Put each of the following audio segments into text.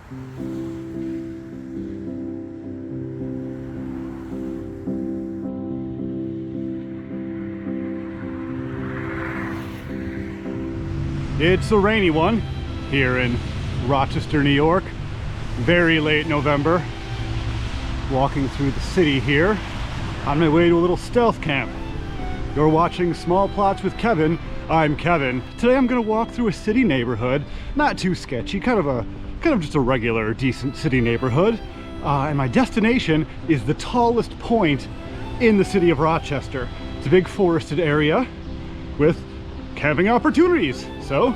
It's a rainy one here in Rochester, New York. Very late November. Walking through the city here on my way to a little stealth camp. You're watching Small Plots with Kevin. I'm Kevin. Today I'm gonna walk through a city neighborhood. Not too sketchy, kind of just a regular, decent city neighborhood. And my destination is the tallest point in the city of Rochester. It's a big forested area with camping opportunities. So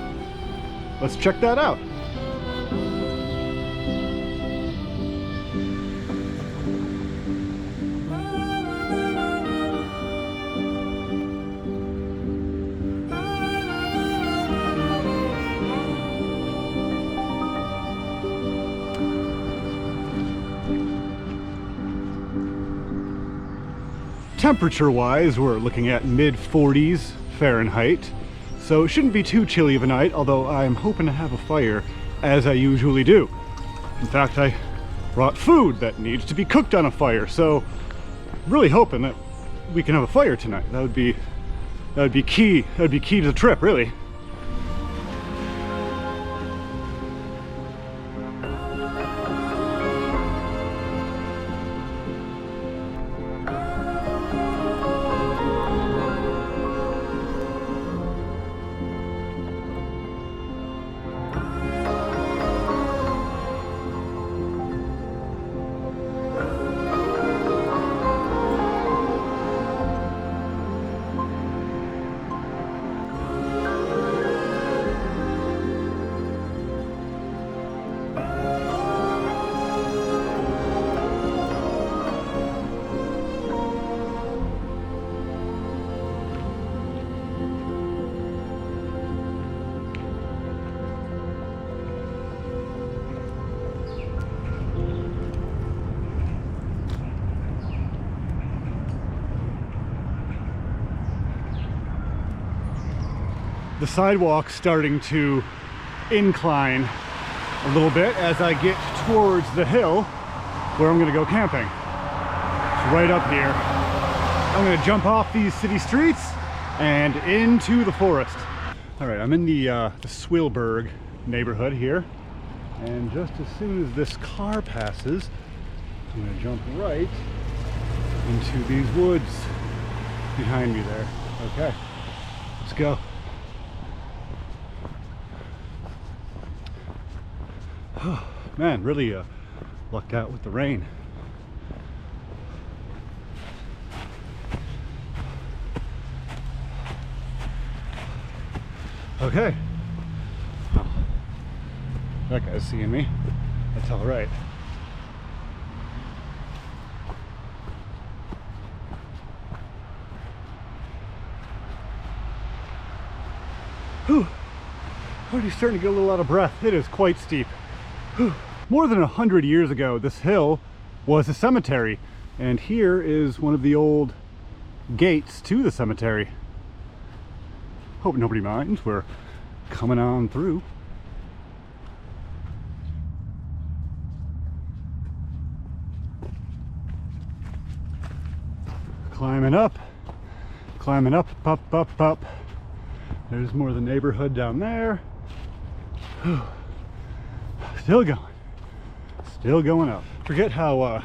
let's check that out. Temperature-wise, we're looking at mid-40s Fahrenheit, so it shouldn't be too chilly of a night, although I'm hoping to have a fire, as I usually do. In fact, I brought food that needs to be cooked on a fire, so really hoping that we can have a fire tonight. That would be key. That would be key to the trip, really. The sidewalk's starting to incline a little bit as I get towards the hill where I'm gonna go camping. It's right up here. I'm gonna jump off these city streets and into the forest. All right, I'm in the Swilberg neighborhood here. And just as soon as this car passes, I'm gonna jump right into these woods behind me there. Okay, let's go. Oh, man, really lucked out with the rain. Okay. Oh, that guy's seeing me. That's all right. Whew. Already starting to get a little out of breath. It is quite steep. More than 100 years ago, this hill was a cemetery, and here is one of the old gates to the cemetery. Hope nobody minds. We're coming on through. Climbing up, up. There's more of the neighborhood down there. Still going up. Forget how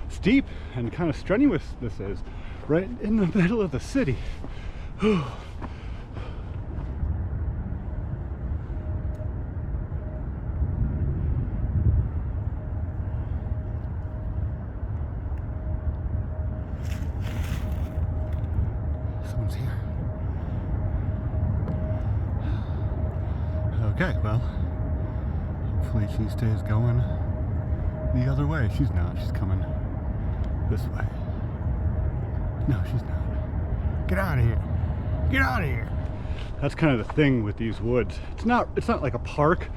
steep and kind of strenuous this is, right in the middle of the city. Someone's here. Okay, well, hopefully she stays going the other way. She's not. She's coming this way. No, she's not. Get out of here. Get out of here. That's kind of the thing with these woods. It's not like a park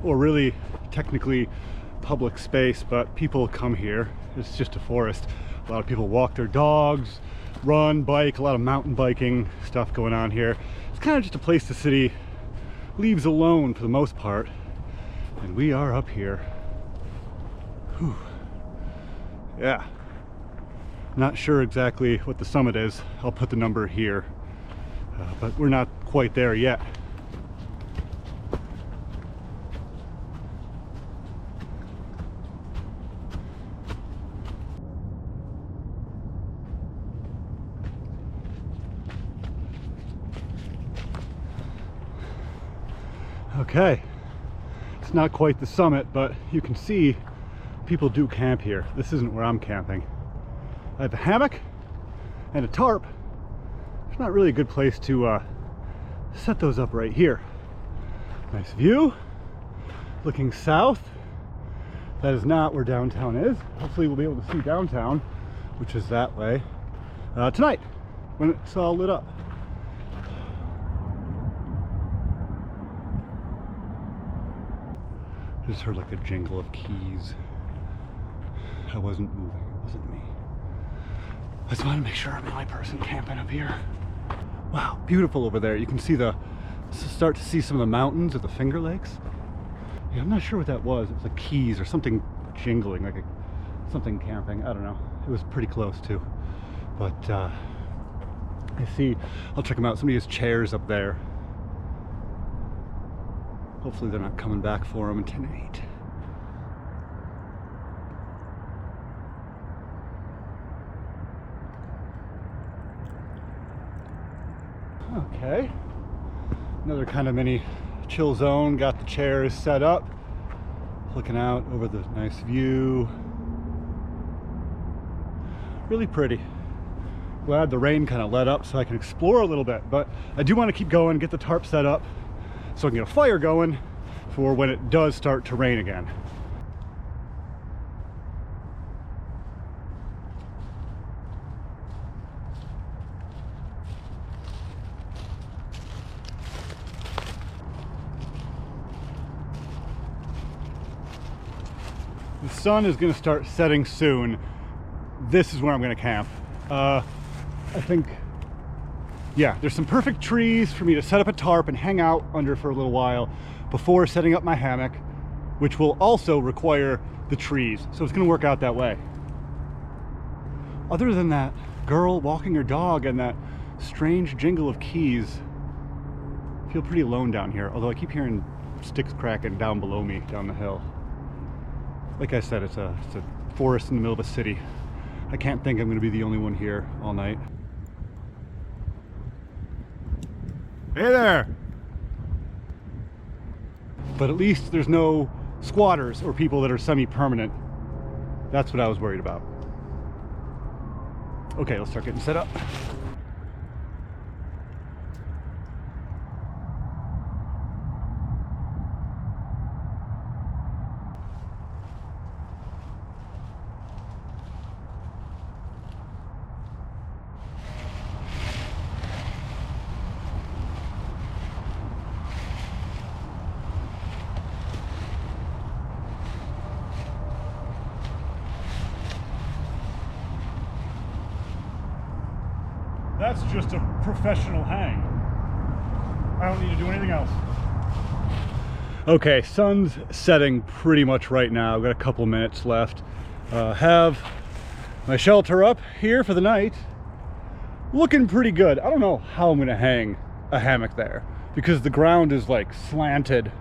or really technically public space, but people come here. It's just a forest. A lot of people walk their dogs, run, bike, a lot of mountain biking stuff going on here. It's kind of just a place the city leaves alone for the most part. And we are up here. Whew. Yeah. Not sure exactly what the summit is. I'll put the number here. But we're not quite there yet. Okay, it's not quite the summit, but you can see people do camp here. This isn't where I'm camping. I have a hammock and a tarp. It's not really a good place to set those up right here. Nice view, looking south. That is not where downtown is. Hopefully we'll be able to see downtown, which is that way, tonight when it's all lit up. I just heard like a jingle of keys. I wasn't moving, it wasn't me. I just want to make sure I'm the only person camping up here. Wow, beautiful over there. You can see start to see some of the mountains of the Finger Lakes. Yeah, I'm not sure what that was. It was like keys or something jingling, like something camping. I don't know. It was pretty close too. But I see, I'll check them out. Somebody has chairs up there. Hopefully they're not coming back for them tonight. Okay, another kind of mini chill zone. Got the chairs set up, looking out over the nice view. Really pretty. Glad the rain kind of let up so I can explore a little bit, but I do want to keep going, get the tarp set up so I can get a fire going for when it does start to rain again. The sun is going to start setting soon. This is where I'm going to camp. I think, yeah, there's some perfect trees for me to set up a tarp and hang out under for a little while before setting up my hammock, which will also require the trees. So it's going to work out that way. Other than that girl walking her dog and that strange jingle of keys, I feel pretty alone down here, although I keep hearing sticks cracking down below me down the hill. Like I said, it's a forest in the middle of a city. I can't think I'm going to be the only one here all night. Hey there! But at least there's no squatters or people that are semi-permanent. That's what I was worried about. Okay, let's start getting set up. That's just a professional hang. I don't need to do anything else. Okay, sun's setting pretty much right now. I've got a couple minutes left. Have my shelter up here for the night. Looking pretty good. I don't know how I'm gonna hang a hammock there because the ground is like slanted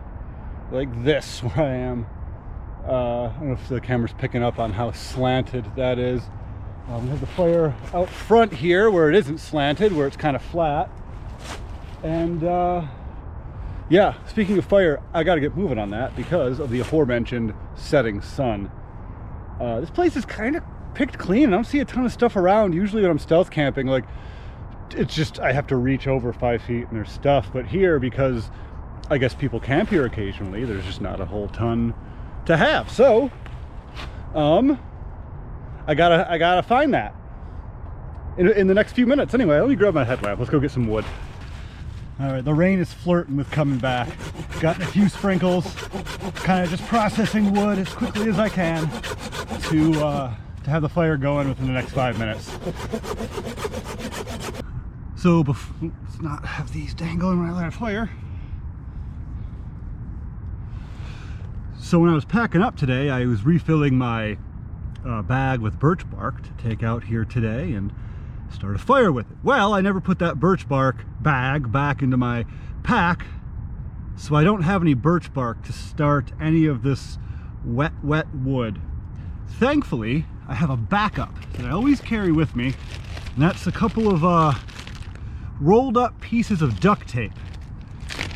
like this where I am. I don't know if the camera's picking up on how slanted that is. We have the fire out front here where it isn't slanted, where it's kind of flat. And yeah, speaking of fire, I got to get moving on that because of the aforementioned setting sun. This place is kind of picked clean. I don't see a ton of stuff around. Usually when I'm stealth camping, like, it's just I have to reach over 5 feet and there's stuff. But here, because I guess people camp here occasionally, there's just not a whole ton to have. So I gotta find that in the next few minutes. Anyway, let me grab my headlamp. Let's go get some wood. All right, the rain is flirting with coming back. Gotten a few sprinkles. Kind of just processing wood as quickly as I can to have the fire going within the next 5 minutes. So let's not have these dangling when I light a fire. So when I was packing up today, I was refilling my bag with birch bark to take out here today and start a fire with it. Well, I never put that birch bark bag back into my pack, so I don't have any birch bark to start any of this wet wood. Thankfully, I have a backup that I always carry with me, and that's a couple of rolled up pieces of duct tape.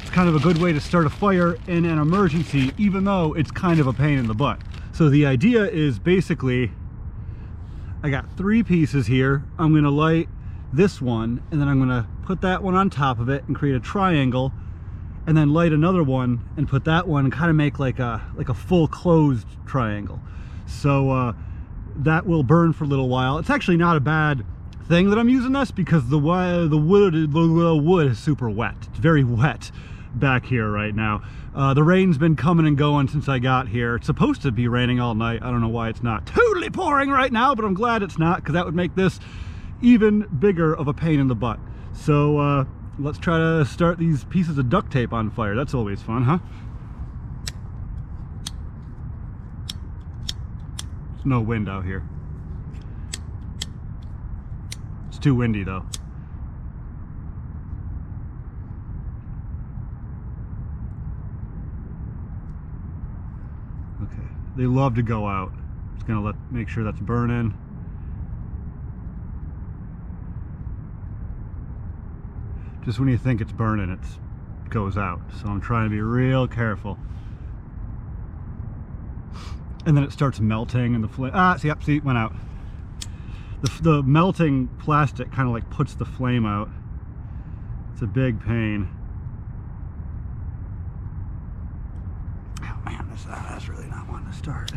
It's kind of a good way to start a fire in an emergency, even though it's kind of a pain in the butt. So the idea is basically, I got 3 pieces here. I'm gonna light this one, and then I'm gonna put that one on top of it and create a triangle, and then light another one and put that one and kind of make like a full closed triangle. So that will burn for a little while. It's actually not a bad thing that I'm using this, because the wood is super wet. It's very wet back here right now. The rain's been coming and going since I got here. It's supposed to be raining all night. I don't know why it's not totally pouring right now, but I'm glad it's not, because that would make this even bigger of a pain in the butt. So let's try to start these pieces of duct tape on fire. That's always fun, huh? There's no wind out here. It's too windy though. Okay, they love to go out. Just gonna make sure that's burning. Just when you think it's burning, it goes out. So I'm trying to be real careful. And then it starts melting, and the flame. See, it went out. The melting plastic kind of like puts the flame out. It's a big pain. Oh man, that's really not wanting to start.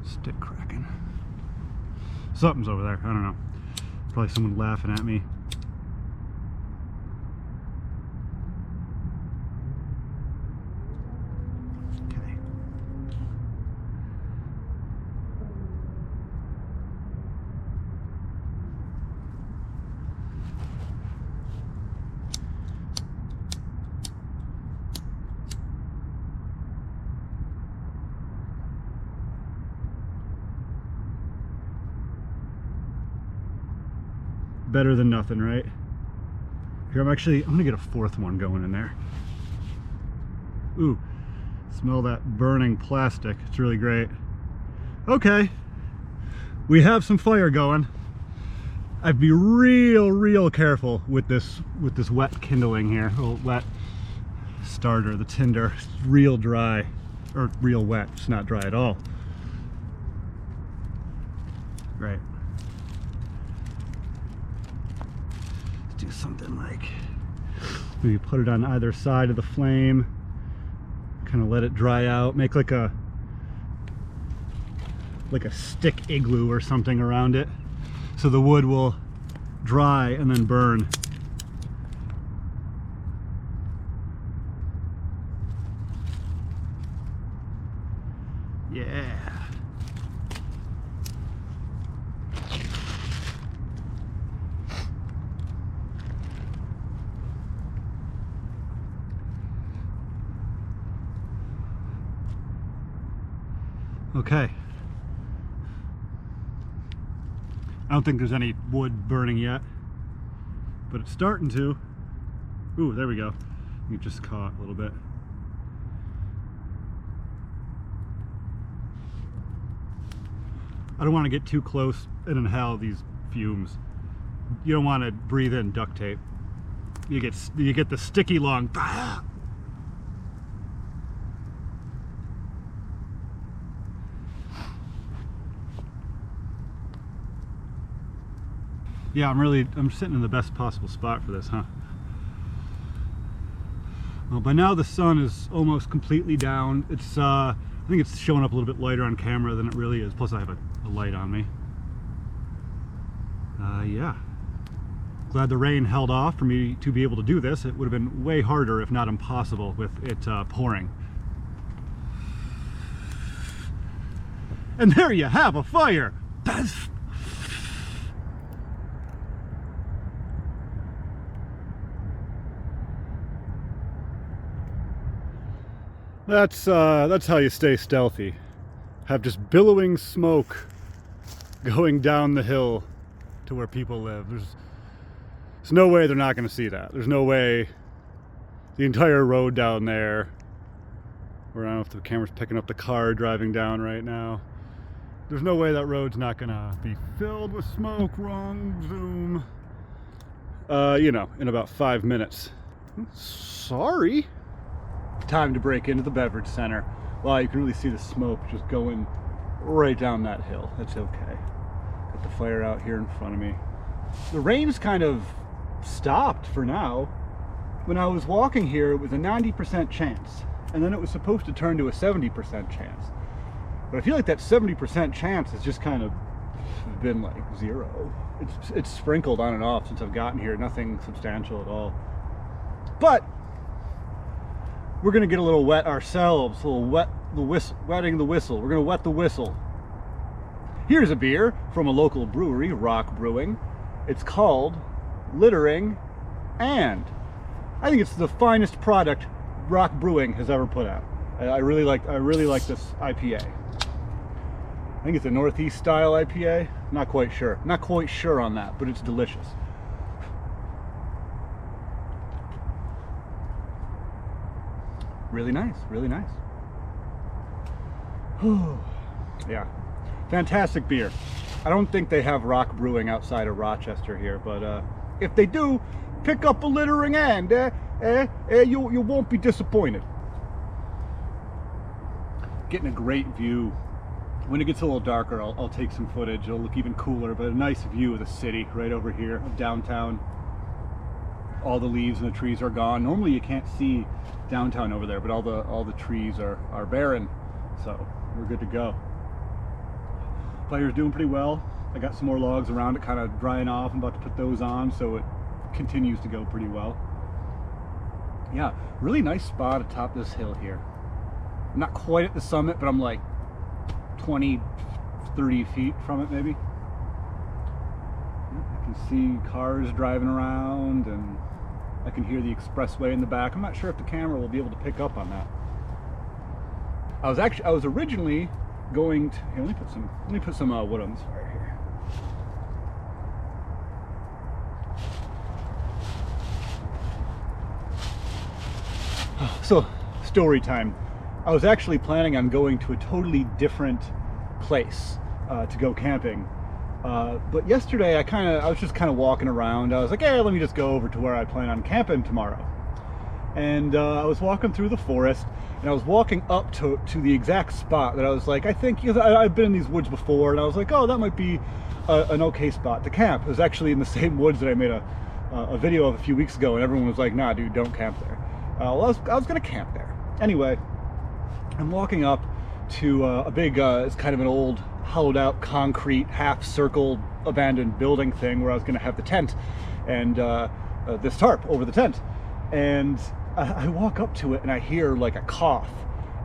Stick cracking. Something's over there. I don't know. Probably someone laughing at me. Okay. Better than nothing, right? Here, I'm gonna get a 4th one going in there. Ooh, smell that burning plastic. It's really great. Okay, we have some fire going. I'd be real careful with this wet kindling here. A little wet starter, the tinder. It's real dry, or real wet. It's not dry at all. Right. Do something like maybe put it on either side of the flame, kind of let it dry out, make like a stick igloo or something around it, so the wood will dry and then burn. Yeah. Okay. I don't think there's any wood burning yet, but it's starting to. Ooh, there we go. You just caught a little bit. I don't want to get too close and inhale these fumes. You don't want to breathe in duct tape. You get the sticky lung. Yeah, I'm sitting in the best possible spot for this, huh? Well, by now the sun is almost completely down. It's I think it's showing up a little bit lighter on camera than it really is. Plus I have a light on me. Yeah. Glad the rain held off for me to be able to do this. It would have been way harder, if not impossible, with it pouring. And there you have a fire! That's how you stay stealthy. Have just billowing smoke going down the hill to where people live. There's no way they're not going to see that. There's no way the entire road down there, or I don't know if the camera's picking up the car driving down right now. There's no way that road's not going to be filled with smoke. Wrong zoom. You know, in about 5 minutes. Sorry. Time to break into the beverage center. Wow, you can really see the smoke just going right down that hill. That's okay. Got the fire out here in front of me. The rain's kind of stopped for now. When I was walking here, it was a 90% chance, and then it was supposed to turn to a 70% chance. But I feel like that 70% chance has just kind of been like zero. It's sprinkled on and off since I've gotten here, nothing substantial at all. But we're gonna get a little wet ourselves, a little wetting the whistle. We're gonna wet the whistle. Here's a beer from a local brewery, Rock Brewing. It's called Littering, and I think it's the finest product Rock Brewing has ever put out. I really like this IPA. I think it's a Northeast style IPA. Not quite sure. Not quite sure on that, but it's delicious. Really nice, really nice. Yeah, fantastic beer. I don't think they have Rock Brewing outside of Rochester here, but if they do, pick up a Littering and you won't be disappointed. Getting a great view. When it gets a little darker, I'll take some footage. It'll look even cooler, but a nice view of the city right over here, of downtown. All the leaves and the trees are gone. Normally you can't see downtown over there, but all the trees are barren, so we're good to go. Fire's doing pretty well. I got some more logs around it, kind of drying off. I'm about to put those on, so it continues to go pretty well. Yeah, really nice spot atop this hill here. I'm not quite at the summit, but I'm like 20, 30 feet from it maybe. I can see cars driving around, and I can hear the expressway in the back. I'm not sure if the camera will be able to pick up on that. I was originally going to, here, let me put some wood on this fire here. So, story time. I was actually planning on going to a totally different place to go camping. But yesterday I was just kind of walking around. I was like, hey, let me just go over to where I plan on camping tomorrow. And I was walking through the forest, and I was walking up to the exact spot that I was like, I think, because I've been in these woods before, and I was like, oh, that might be an okay spot to camp. It was actually in the same woods that I made a video of a few weeks ago, and everyone was like, nah, dude, don't camp there. Well, I was gonna camp there. Anyway, I'm walking up to a big, it's kind of an old hollowed out concrete half circle abandoned building thing where I was going to have the tent and this tarp over the tent. And I walk up to it and I hear like a cough,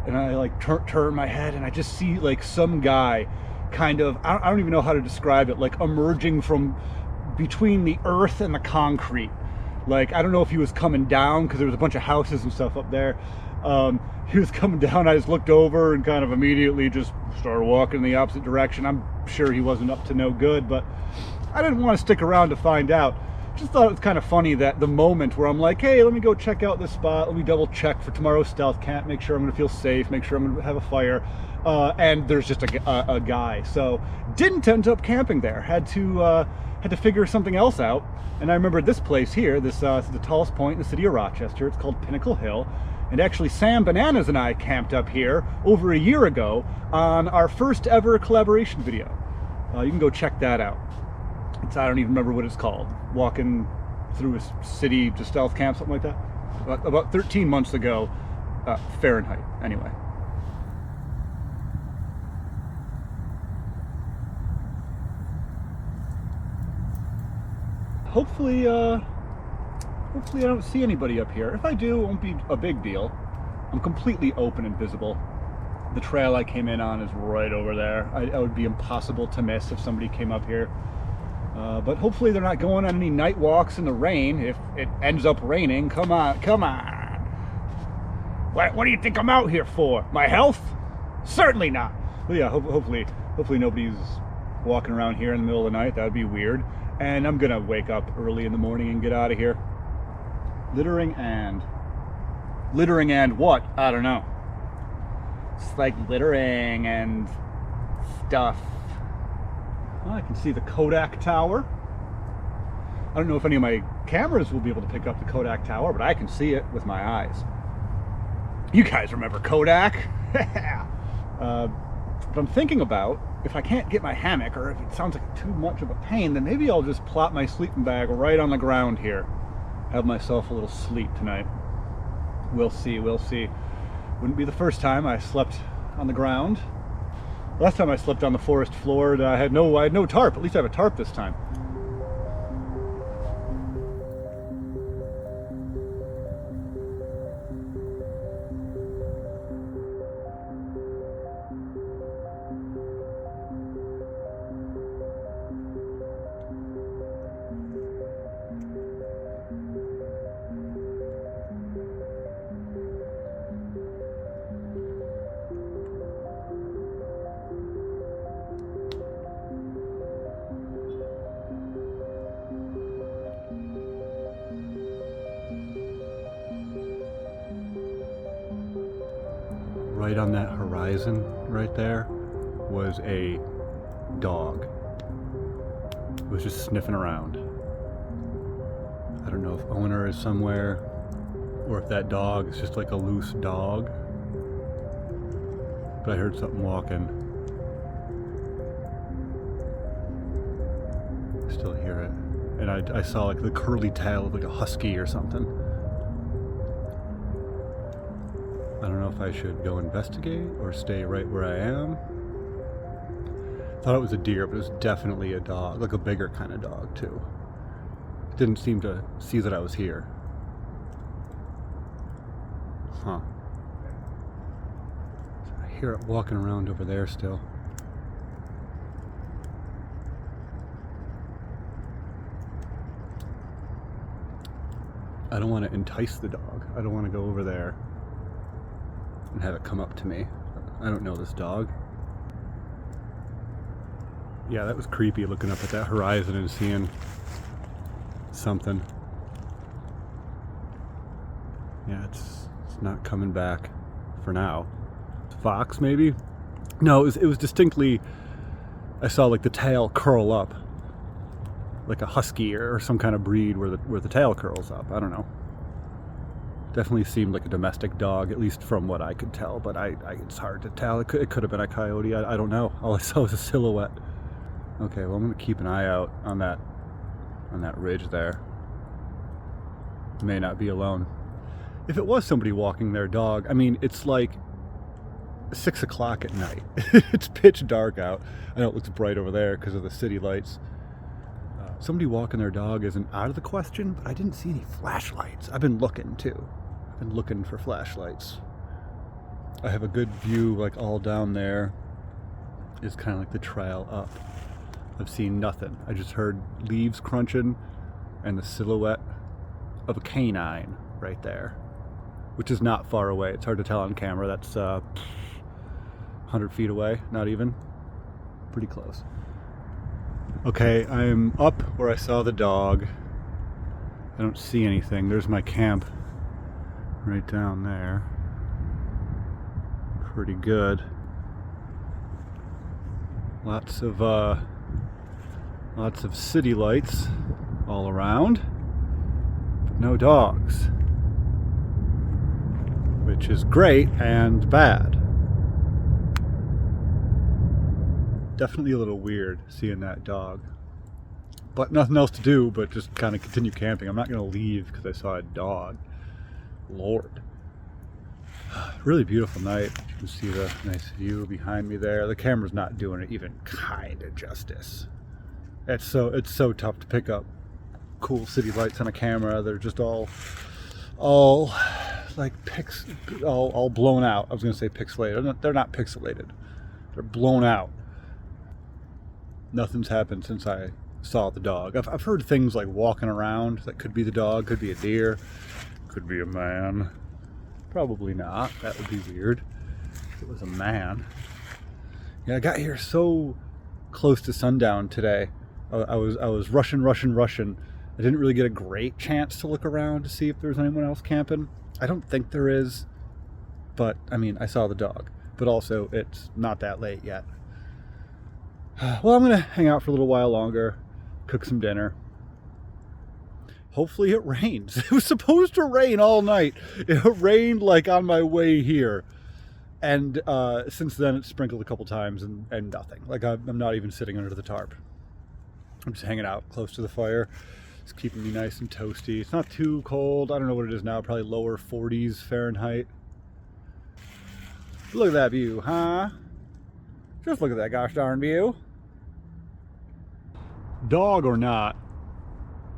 and I like turn my head, and I just see like some guy kind of, I don't even know how to describe it, like emerging from between the earth and the concrete. Like, I don't know if he was coming down because there was a bunch of houses and stuff up there. He was coming down. I just looked over and kind of immediately just started walking in the opposite direction. I'm sure he wasn't up to no good, but I didn't want to stick around to find out. Just thought it was kind of funny that the moment where I'm like, hey, let me go check out this spot. Let me double check for tomorrow's stealth camp, make sure I'm going to feel safe, make sure I'm going to have a fire. And there's just a guy. So didn't end up camping there. Had to figure something else out. And I remember this place here. This is the tallest point in the city of Rochester. It's called Pinnacle Hill. And actually, Sam Bananas and I camped up here over a year ago on our first ever collaboration video. You can go check that out. I don't even remember what it's called. Walking through a city to stealth camp, something like that. About 13 months ago, Fahrenheit, anyway. Hopefully I don't see anybody up here. If I do, it won't be a big deal. I'm completely open and visible. The trail I came in on is right over there. It would be impossible to miss if somebody came up here. But hopefully they're not going on any night walks in the rain. If it ends up raining, come on, come on. What do you think I'm out here for? My health? Certainly not. But yeah, hopefully nobody's walking around here in the middle of the night. That'd be weird. And I'm gonna wake up early in the morning and get out of here. Littering and what? I don't know. It's like littering and stuff. Well, I can see the Kodak Tower. I don't know if any of my cameras will be able to pick up the Kodak Tower, but I can see it with my eyes. You guys remember Kodak? But I'm thinking about, if I can't get my hammock, or if it sounds like too much of a pain, then maybe I'll just plop my sleeping bag right on the ground here. Have myself a little sleep tonight. We'll see. Wouldn't be the first time I slept on the ground. Last time I slept on the forest floor, I had no tarp. At least I have a tarp this time. Right on that horizon right there was a dog. It was just sniffing around. I don't know if owner is somewhere or if that dog is just like a loose dog. But I heard something walking. I still hear it. And I saw like the curly tail of like a husky or something. I don't know if I should go investigate or stay right where I am. Thought it was a deer, but it was definitely a dog, like a bigger kind of dog too. Didn't seem to see that I was here. Huh. I hear it walking around over there still. I don't want to entice the dog. I don't want to go over there and have it come up to me. I don't know this dog. Yeah, that was creepy, looking up at that horizon and seeing something. Yeah, it's not coming back for now. Fox, maybe? No, it was distinctly, I saw like the tail curl up, like a husky or some kind of breed where the tail curls up. I don't know. Definitely seemed like a domestic dog, at least from what I could tell, but it's hard to tell. It could have been a coyote. I don't know. All I saw was a silhouette. Okay, well, I'm going to keep an eye out on that ridge there. May not be alone. If it was somebody walking their dog, I mean, it's like 6 o'clock at night. It's pitch dark out. I know it looks bright over there because of the city lights. Somebody walking their dog isn't out of the question, but I didn't see any flashlights. I've been looking too. I've been looking for flashlights. I have a good view, like all down there is kind of like the trail up. I've seen nothing. I just heard leaves crunching and the silhouette of a canine right there, which is not far away. It's hard to tell on camera. That's 100 feet away, not even. Pretty close. Okay, I'm up where I saw the dog. I don't see anything. There's my camp right down there. Pretty good. Lots of city lights all around, but no dogs, which is great and bad. Definitely a little weird seeing that dog, but nothing else to do but just kind of continue camping. I'm not going to leave because I saw a dog. Lord. Really beautiful night. You can see the nice view behind me there. The camera's not doing it even kind of justice. It's so tough to pick up cool city lights on a camera. They're just all like all blown out. I was going to say pixelated. They're not pixelated. They're blown out. Nothing's happened since I saw the dog. I've heard things like walking around that could be the dog, could be a deer, could be a man. Probably not. That would be weird if it was a man. Yeah, I got here so close to sundown today. I was rushing. I didn't really get a great chance to look around to see if there was anyone else camping. I don't think there is, but I mean, I saw the dog. But also, it's not that late yet. Well, I'm gonna hang out for a little while longer, cook some dinner. Hopefully it rains. It was supposed to rain all night. It rained like on my way here. And since then it's sprinkled a couple times and nothing. Like I'm not even sitting under the tarp. I'm just hanging out close to the fire. It's keeping me nice and toasty. It's not too cold. I don't know what it is now, probably lower 40s Fahrenheit. Look at that view, huh? Just look at that gosh darn view. Dog or not,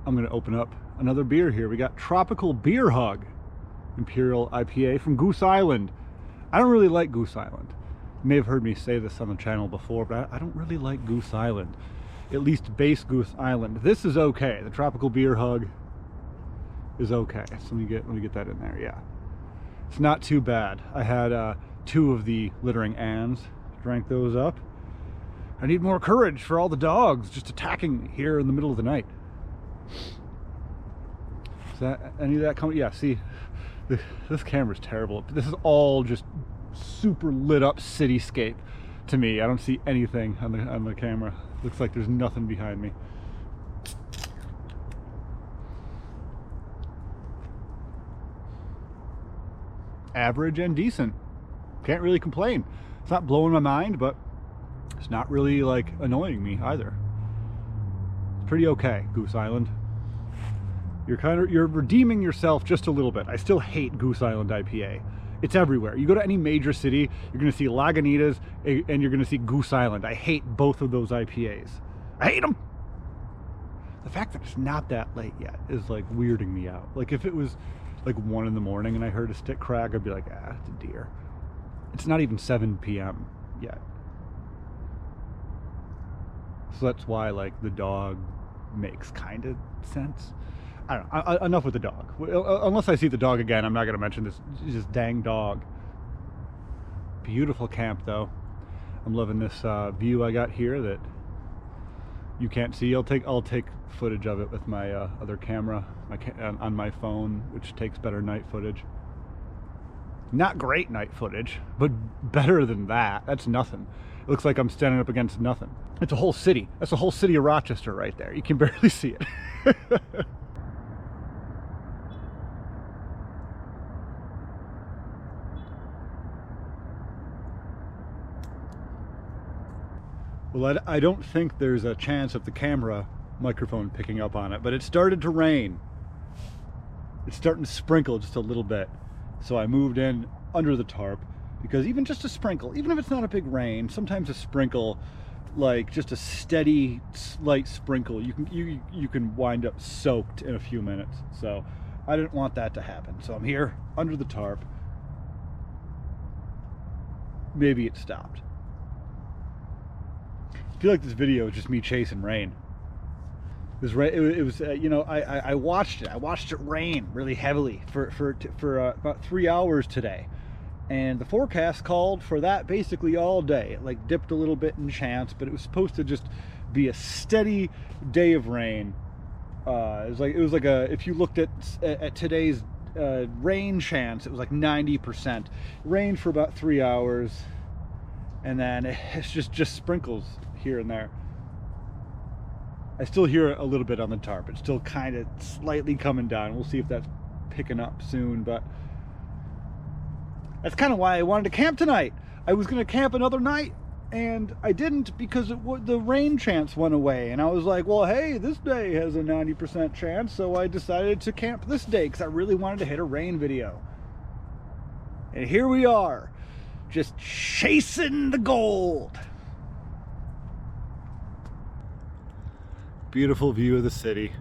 I'm gonna open up another beer here. We got Tropical Beer Hug Imperial IPA from Goose Island. I don't really like Goose Island. You may have heard me say this on the channel before, but I don't really like Goose Island. At least base Goose Island. This is okay. The Tropical Beer Hug is okay. So let me get that in there. Yeah, it's not too bad. I had 2 of the littering Anns. Drank those up. I need more courage for all the dogs just attacking me here in the middle of the night. Is that any of that coming? Yeah, see, this camera's terrible. This is all just super lit up cityscape to me. I don't see anything on the camera. Looks like there's nothing behind me. Average and decent. Can't really complain. It's not blowing my mind, but it's not really like annoying me either. It's pretty okay, Goose Island. You're redeeming yourself just a little bit. I still hate Goose Island IPA. It's everywhere. You go to any major city, you're gonna see Lagunitas and you're gonna see Goose Island. I hate both of those IPAs. I hate them. The fact that it's not that late yet is like weirding me out. Like if it was like 1 in the morning and I heard a stick crack, I'd be like, ah, it's a deer. It's not even 7 p.m. yet. So that's why like the dog makes kind of sense. I don't know. Enough with the dog. Unless I see the dog again, I'm not going to mention this dang dog. Beautiful camp though. I'm loving this view I got here that you can't see. I'll take footage of it with my other camera on my phone, which takes better night footage. Not great night footage, but better than that. That's nothing. It looks like I'm standing up against nothing. It's a whole city. That's a whole city of Rochester right there. You can barely see it. Well, I don't think there's a chance of the camera microphone picking up on it, but it started to rain. It's starting to sprinkle just a little bit. So I moved in under the tarp because even just a sprinkle, even if it's not a big rain, sometimes a sprinkle, like just a steady slight sprinkle, you can wind up soaked in a few minutes. So I didn't want that to happen. So I'm here under the tarp. Maybe it stopped. I feel like this video is just me chasing rain. It was you know, I watched it. I watched it rain really heavily for about 3 hours today, and the forecast called for that basically all day. It like dipped a little bit in chance, but it was supposed to just be a steady day of rain. It was like if you looked at today's rain chance, it was like 90%. It rained for about 3 hours, and then it's just sprinkles here and there. I still hear a little bit on the tarp. It's still kind of slightly coming down. We'll see if that's picking up soon, but that's kind of why I wanted to camp tonight. I was going to camp another night, and I didn't because the rain chance went away. And I was like, well, hey, this day has a 90% chance, so I decided to camp this day because I really wanted to hit a rain video. And here we are, just chasing the gold. Beautiful view of the city.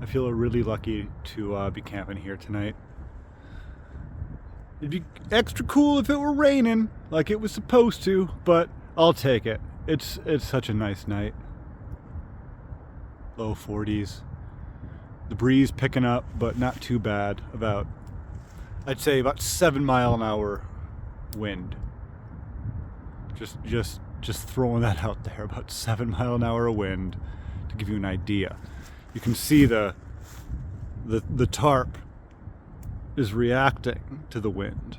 I feel really lucky to be camping here tonight. It'd be extra cool if it were raining like it was supposed to, but I'll take it. It's such a nice night. Low 40s. The breeze picking up, but not too bad. I'd say about 7-mile-an-hour wind. Just throwing that out there. About 7-mile-an-hour wind to give you an idea. You can see the tarp is reacting to the wind.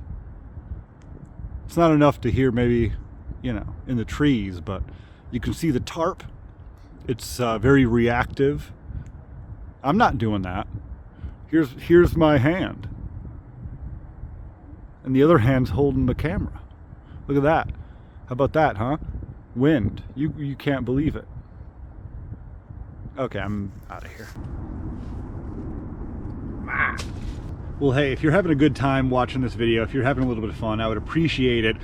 It's not enough to hear maybe, you know, in the trees, but you can see the tarp. It's very reactive. I'm not doing that. Here's my hand. And the other hand's holding the camera. Look at that. How about that, huh? Wind. You can't believe it. Okay, I'm out of here. Well, hey, if you're having a good time watching this video, if you're having a little bit of fun, I would appreciate it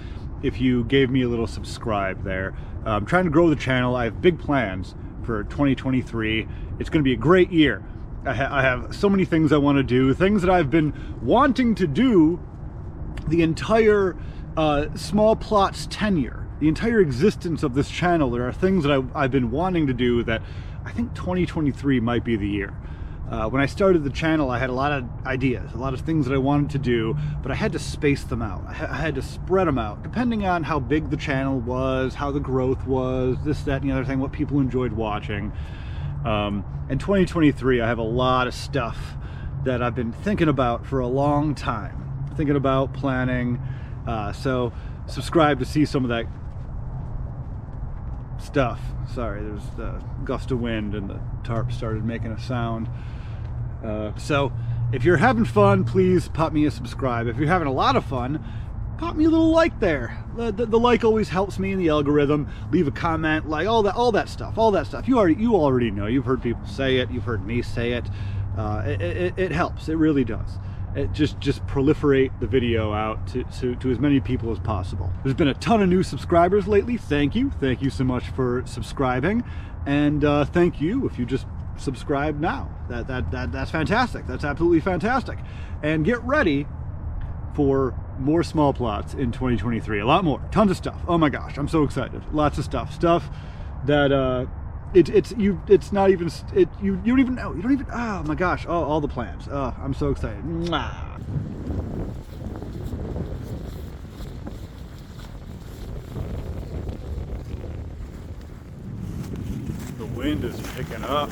if you gave me a little subscribe there. I'm trying to grow the channel. I have big plans for 2023. It's going to be a great year. I have so many things I want to do, things that I've been wanting to do the entire Small Plots tenure, the entire existence of this channel. There are things that I've been wanting to do that I think 2023 might be the year. When I started the channel, I had a lot of ideas, a lot of things that I wanted to do, but I had to space them out. I had to spread them out, depending on how big the channel was, how the growth was, this, that, and the other thing, what people enjoyed watching. In 2023, I have a lot of stuff that I've been thinking about for a long time, thinking about planning. So subscribe to see some of that stuff. Sorry, there's a gust of wind and the tarp started making a sound. So if you're having fun, please pop me a subscribe. If you're having a lot of fun, pop me a little like there. The like always helps me in the algorithm. Leave a comment, like all that stuff. You already know. You've heard people say it. You've heard me say it. It helps. It really does. It just proliferate the video out to as many people as possible. There's been a ton of new subscribers lately. Thank you so much for subscribing, and thank you if you just subscribe now. That's fantastic. That's absolutely fantastic. And get ready for more Small Plots in 2023. A lot more, tons of stuff. Oh my gosh, I'm so excited. Lots of stuff that it's not even, you don't even know. You don't even, oh my gosh, all the plans. Oh, I'm so excited. Mwah. The wind is picking up.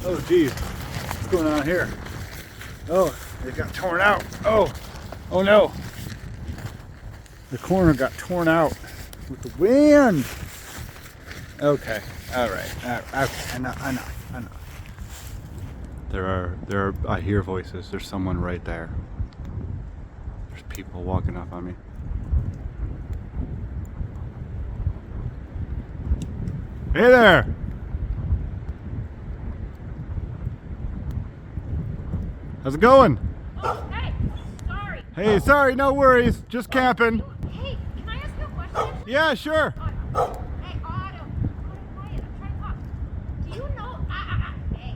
Oh geez, what's going on here? Oh, it got torn out. Oh no. The corner got torn out with the wind. Okay, all right. Okay, enough. There are. I hear voices. There's someone right there. There's people walking up on me. Hey there. How's it going? Oh, hey, sorry. Hey, sorry, no worries. Just camping. Hey, can I ask you a question? Yeah, sure. Hey, Otto. Quiet. I'm trying to talk. Do you know? Hey.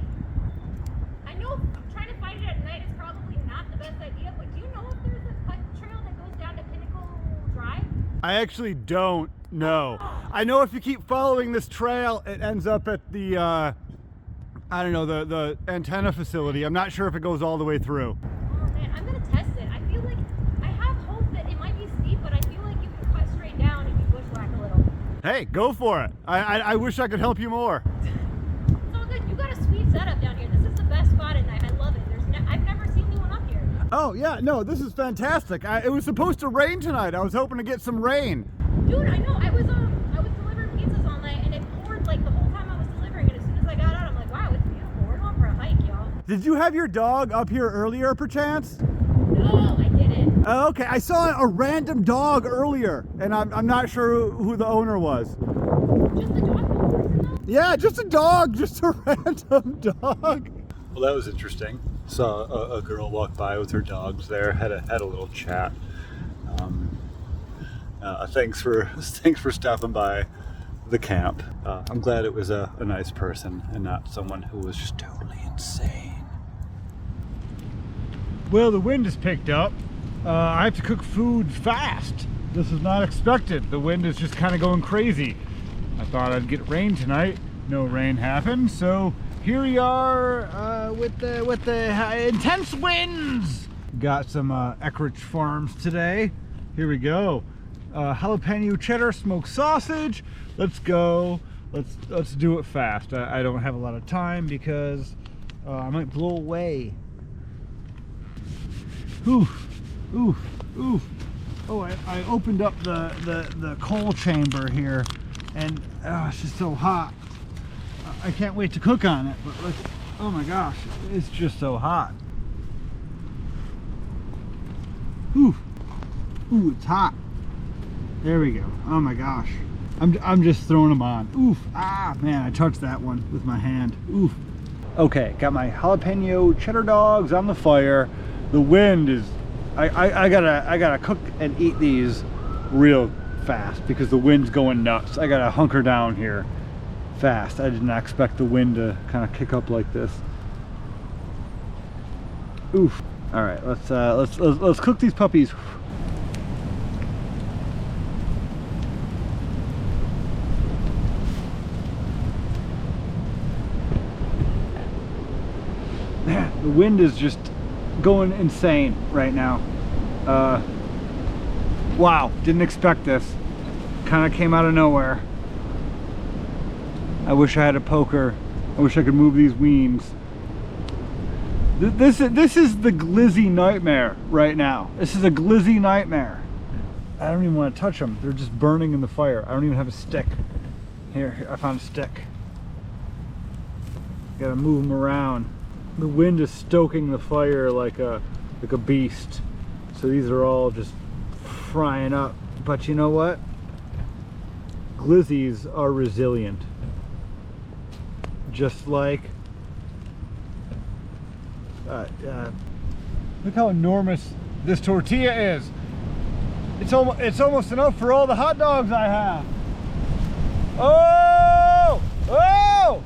I know trying to find it at night is probably not the best idea, but do you know if there's a cut trail that goes down to Pinnacle Drive? I actually don't know. I know if you keep following this trail, it ends up at the, I don't know, the antenna facility. I'm not sure if it goes all the way through. Oh man, I'm gonna test it. I feel like I have hope that it might be steep, but I feel like you can cut straight down if you bushwhack a little. Hey, go for it. I wish I could help you more. It's all good. You got a sweet setup down here. This is the best spot at night. I love it. I've never seen anyone up here. Oh yeah, no, this is fantastic. It was supposed to rain tonight. I was hoping to get some rain. Dude, I know. I was delivering pizzas all night, and it poured like the whole time I was delivering. And as soon as I got out, I'm like, wow, it's beautiful. We're going for a hike, y'all. Did you have your dog up here earlier, perchance? No, I didn't. Okay, I saw a random dog earlier, and I'm not sure who the owner was. Just a dog, no person though? Yeah, just a dog, just a random dog. Well, that was interesting. Saw a girl walk by with her dogs there. Had a little chat. Thanks for stopping by the camp. I'm glad it was a nice person and not someone who was just totally insane. Well, the wind has picked up. I have to cook food fast. This is not expected. The wind is just kind of going crazy. I thought I'd get rain tonight. no rain happened. So here we are with the intense winds. Got some Eckrich Farms today. Here we go. Jalapeno cheddar smoked sausage. Let's go. Let's do it fast. I don't have a lot of time because I might blow away. Oof, oof, oof. Oh, I opened up the coal chamber here, and it's just so hot. I can't wait to cook on it, but look, oh my gosh, it's just so hot. Ooh, ooh, it's hot. There we go. Oh my gosh, I'm just throwing them on. Oof, ah, man, I touched that one with my hand. Oof. Okay, got my jalapeno cheddar dogs on the fire. The wind is, I gotta cook and eat these real fast because the wind's going nuts. I gotta hunker down here fast. I did not expect the wind to kind of kick up like this. Oof. All right, let's cook these puppies. The wind is just going insane right now. Wow, didn't expect this. Kind of came out of nowhere. I wish I had a poker. I wish I could move these weans. This is the glizzy nightmare right now. This is a glizzy nightmare. I don't even want to touch them. They're just burning in the fire. I don't even have a stick. Here, I found a stick. Gotta move them around. The wind is stoking the fire like a beast. So these are all just frying up. But you know what? Glizzies are resilient. Just like look how enormous this tortilla is. It's almost enough for all the hot dogs I have. Oh! Oh!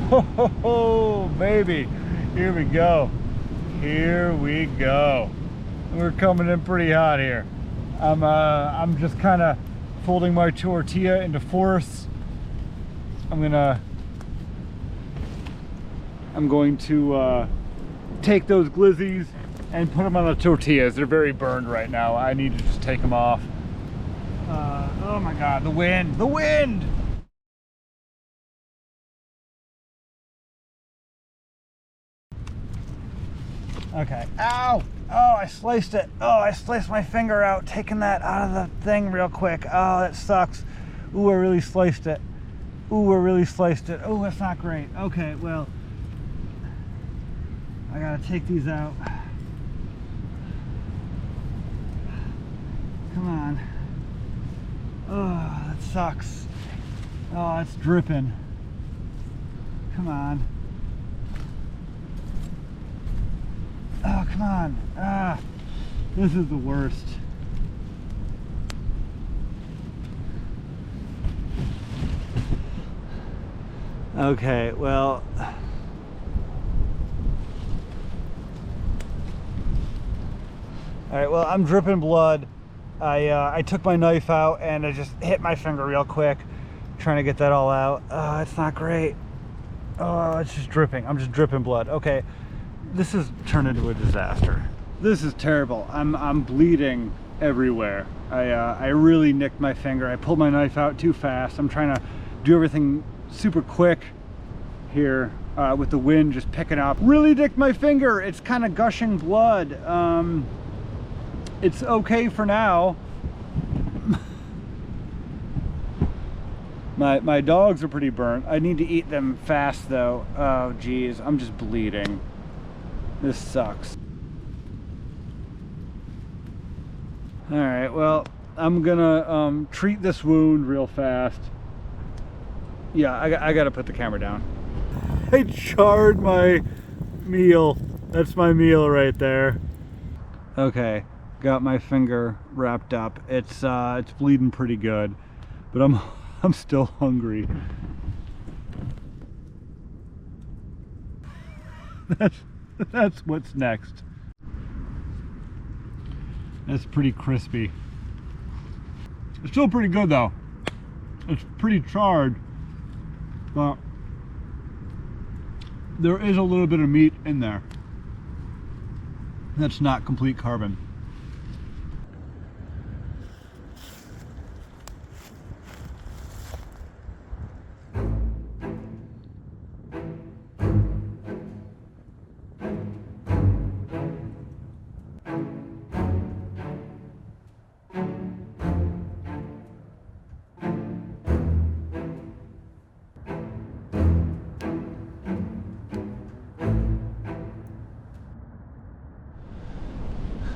Ho ho ho, baby. Here we go. Here we go. We're coming in pretty hot here. I'm just kind of folding my tortilla into fourths. I'm going to take those glizzies and put them on the tortillas. They're very burned right now. I need to just take them off. Oh my God, the wind, the wind! Okay, ow! Oh, I sliced it. Oh, I sliced my finger out, taking that out of the thing real quick. Oh, that sucks. Ooh, I really sliced it. Ooh, I really sliced it. Oh, that's not great. Okay, well, I gotta take these out. Come on. Oh, that sucks. Oh, it's dripping. Come on. Oh, come on. Ah, this is the worst. Okay, well, all right, well, I'm dripping blood. I took my knife out and I just hit my finger real quick, trying to get that all out. Oh, it's not great. Oh, it's just dripping. I'm just dripping blood. Okay, this has turned into a disaster. This is terrible. I'm bleeding everywhere. I really nicked my finger. I pulled my knife out too fast. I'm trying to do everything super quick here with the wind just picking up. Really nicked my finger. It's kind of gushing blood. It's okay for now. My dogs are pretty burnt. I need to eat them fast though. Oh geez, I'm just bleeding. This sucks. All right, well, I'm gonna treat this wound real fast. Yeah, I gotta put the camera down. I charred my meal. That's my meal right there. Okay, got my finger wrapped up. It's bleeding pretty good, but I'm still hungry. That's what's next. That's pretty crispy. It's still pretty good though. It's pretty charred, but there is a little bit of meat in there. That's not complete carbon.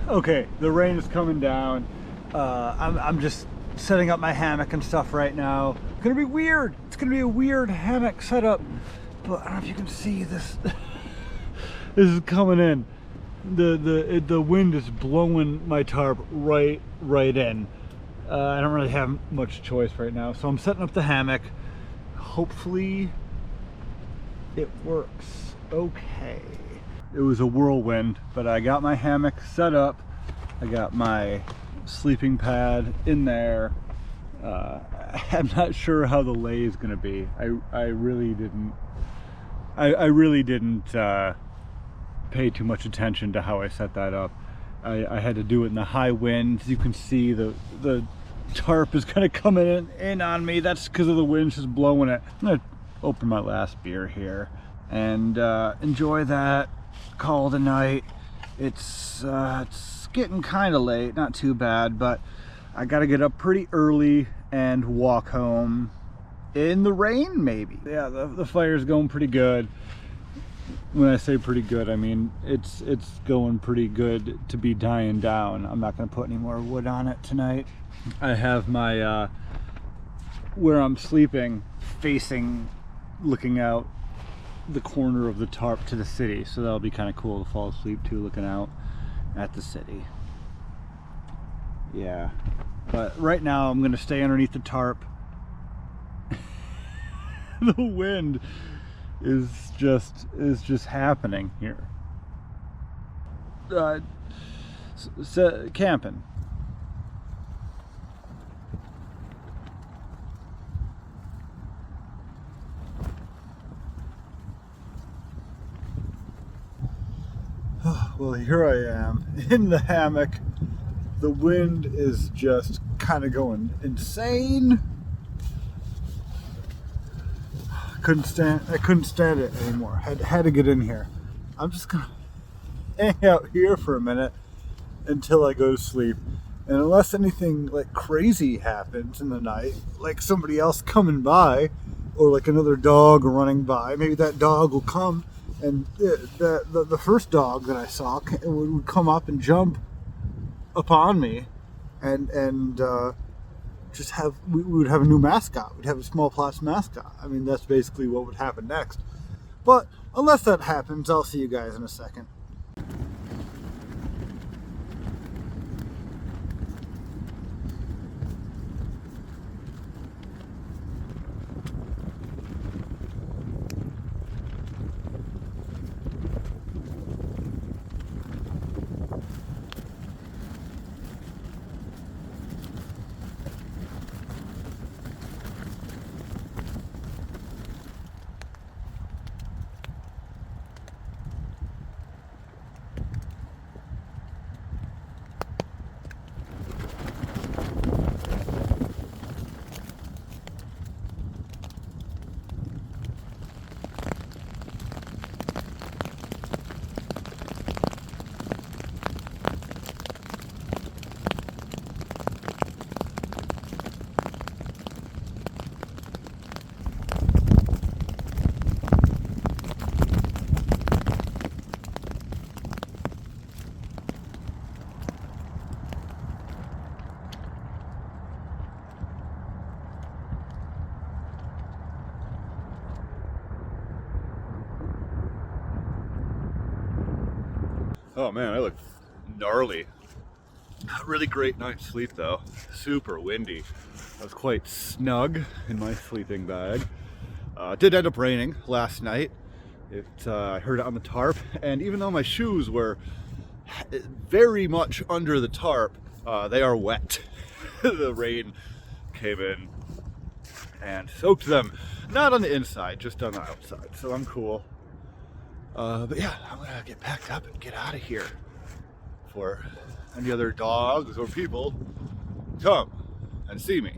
Okay, the rain is coming down. I'm just setting up my hammock and stuff right now. It's gonna be weird. It's gonna be a weird hammock setup, but I don't know if you can see this. This is coming in. The wind is blowing my tarp right in. I don't really have much choice right now, so I'm setting up the hammock. Hopefully, it works. Okay. It was a whirlwind, but I got my hammock set up. I got my sleeping pad in there. I'm not sure how the lay is going to be. I really didn't pay too much attention to how I set that up. I had to do it in the high wind. As you can see, the tarp is kind of coming in on me. That's because of the wind just blowing it. I'm gonna open my last beer here and enjoy that. Call it a night. It's getting kind of late, not too bad, but I gotta get up pretty early and walk home in the rain maybe. Yeah, the fire's going pretty good. When I say pretty good, I mean it's going pretty good to be dying down. I'm not gonna put any more wood on it tonight. I have my where I'm sleeping facing, looking out the corner of the tarp to the city, so that'll be kind of cool to fall asleep to, looking out at the city. Yeah, but right now I'm gonna stay underneath the tarp. The wind is just happening here. Camping. Well, here I am in the hammock. The wind is just kind of going insane. I couldn't stand it anymore. Had to get in here. I'm just gonna hang out here for a minute until I go to sleep. And unless anything like crazy happens in the night, like somebody else coming by, or like another dog running by, maybe that dog will come. And the first dog that I saw would come up and jump upon me, and we would have a new mascot. We'd have a small plots mascot. I mean, that's basically what would happen next. But unless that happens, I'll see you guys in a second. Oh man, I look gnarly. Really great night's sleep though. Super windy. I was quite snug in my sleeping bag. Did end up raining last night. I heard it on the tarp, and even though my shoes were very much under the tarp, they are wet. The rain came in and soaked them. Not on the inside, just on the outside. So I'm cool. But yeah, I'm gonna get packed up and get out of here before any other dogs or people come and see me.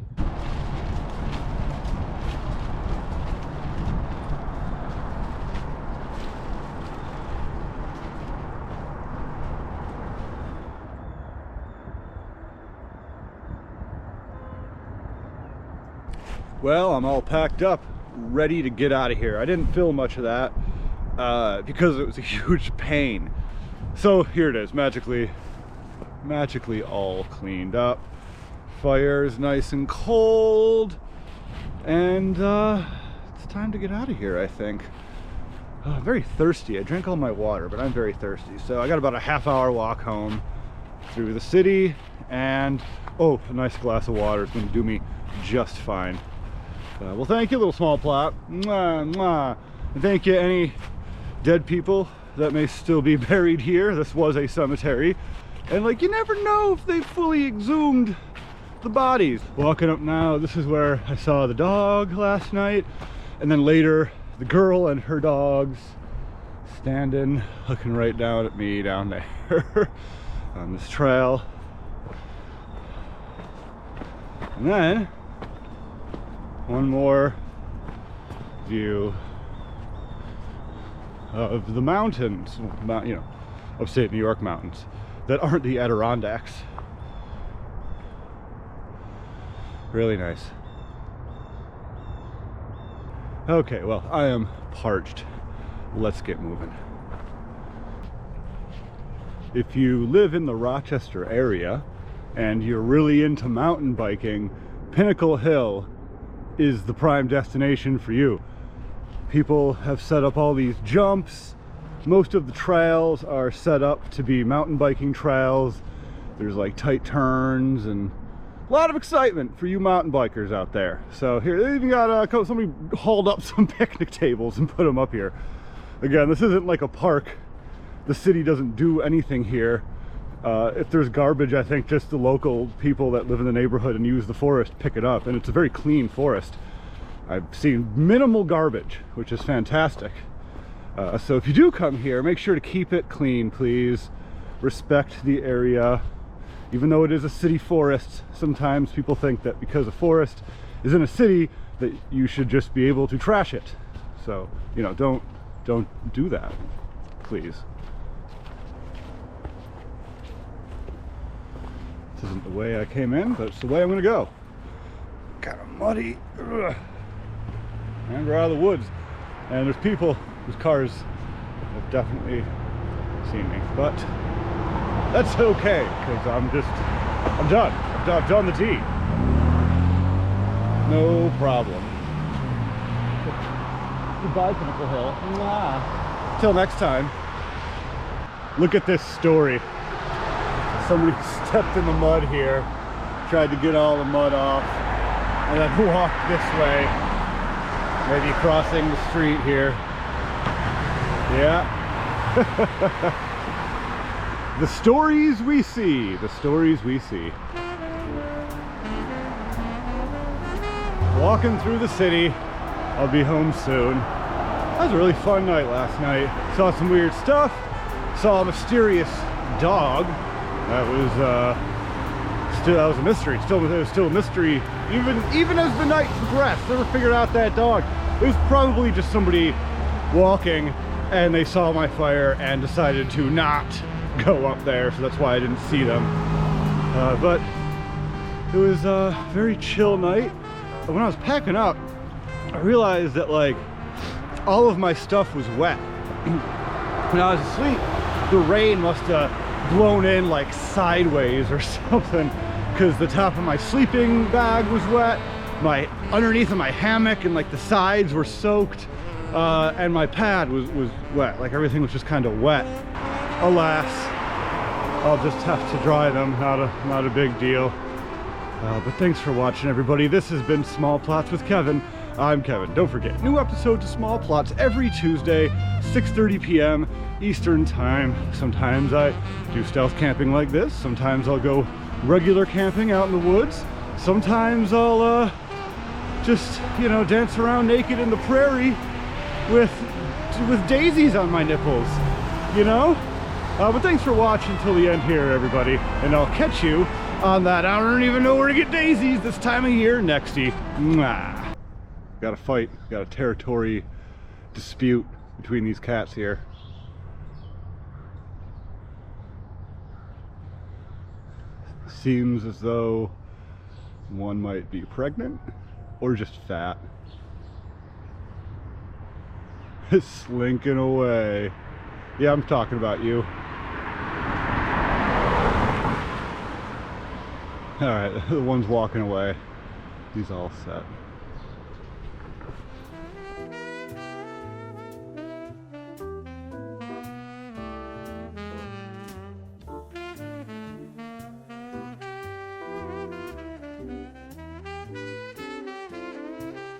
Well, I'm all packed up, ready to get out of here. I didn't film much of that because it was a huge pain. So here it is, magically all cleaned up. Fire's nice and cold, and it's time to get out of here, I think. I'm very thirsty. I drank all my water, but I'm very thirsty. So I got about a half-hour walk home through the city, and oh, a nice glass of water is going to do me just fine. Well, thank you, little small plot. Mwah, mwah. And thank you, any dead people that may still be buried here. This was a cemetery. And like, you never know if they fully exhumed the bodies. Walking up now, this is where I saw the dog last night. And then later, the girl and her dogs standing, looking right down at me down there on this trail. And then one more view of the mountains, you know, upstate New York mountains that aren't the Adirondacks. Really nice. Okay, well, I am parched. Let's get moving. If you live in the Rochester area and you're really into mountain biking, Pinnacle Hill is the prime destination for you. People have set up all these jumps. Most of the trails are set up to be mountain biking trails. There's like tight turns and a lot of excitement for you mountain bikers out there. So here, they even got somebody hauled up some picnic tables and put them up here. Again, this isn't like a park. The city doesn't do anything here. If there's garbage, I think just the local people that live in the neighborhood and use the forest pick it up, and it's a very clean forest. I've seen minimal garbage, which is fantastic. So if you do come here, make sure to keep it clean, please. Respect the area. Even though it is a city forest, sometimes people think that because a forest is in a city that you should just be able to trash it. So, you know, don't do that, please. This isn't the way I came in, but it's the way I'm gonna go. Kind of muddy. Ugh. And we're out of the woods. And there's people whose cars have definitely seen me. But that's okay, because I'm done. I've done the deed. No problem. Goodbye, Pinnacle Hill. Mwah. Till next time. Look at this story. Somebody stepped in the mud here, tried to get all the mud off, and then walked this way. Maybe crossing the street here. Yeah. The stories we see. The stories we see. Walking through the city. I'll be home soon. That was a really fun night last night. Saw some weird stuff. Saw a mysterious dog. That was a mystery. It was still a mystery. Even as the night progressed, never figured out that dog. It was probably just somebody walking and they saw my fire and decided to not go up there, so that's why I didn't see them. But it was a very chill night. When I was packing up, I realized that like all of my stuff was wet. When I was asleep, the rain must have blown in like sideways or something, because the top of my sleeping bag was wet, underneath of my hammock and like the sides were soaked, and my pad was wet. Like everything was just kind of wet. Alas, I'll just have to dry them. Not a big deal. But thanks for watching, everybody. This has been Small Plots with Kevin. I'm Kevin. Don't forget, new episodes of Small Plots every Tuesday, 6:30 p.m. Eastern Time. Sometimes I do stealth camping like this. Sometimes I'll go regular camping out in the woods. Sometimes I'll just, you know, dance around naked in the prairie with daisies on my nipples, you know? But thanks for watching till the end here, everybody, and I'll catch you on that I don't even know where to get daisies this time of year nexty. Mwah. Got a fight, got a territory dispute between these cats here. Seems as though one might be pregnant or just fat. Slinking away. Yeah, I'm talking about you. Alright, the one's walking away. He's all set.